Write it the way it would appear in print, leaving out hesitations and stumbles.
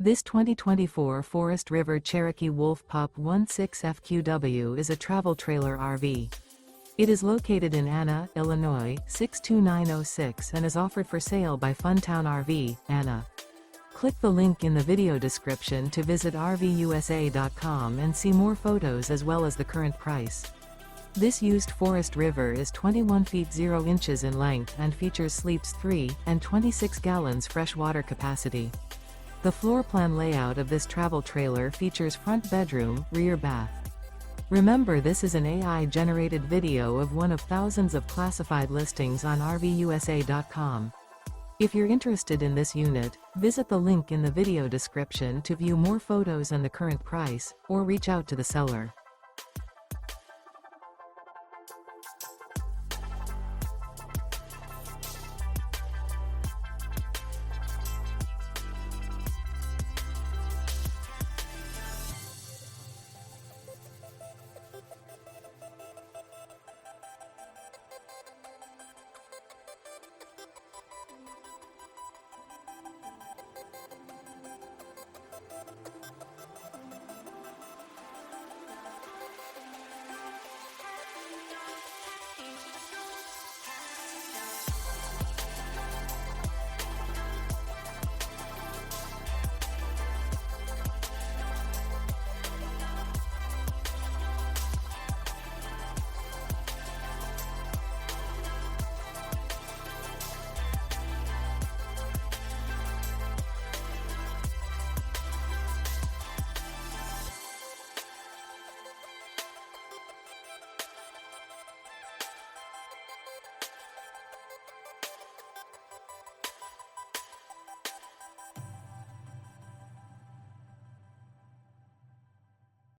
This 2024 Forest River Cherokee Wolf Pup 16FQW is a travel trailer RV. It is located in Anna, Illinois, 62906 and is offered for sale by Funtown RV, Anna. Click the link in the video description to visit RVUSA.com and see more photos as well as the current price. This used Forest River is 21 feet 0 inches in length and features sleeps 3 and 26 gallons fresh water capacity. The floor plan layout of this travel trailer features front bedroom, rear bath. Remember, this is an AI-generated video of one of thousands of classified listings on RVUSA.com. If you're interested in this unit, visit the link in the video description to view more photos and the current price, or reach out to the seller.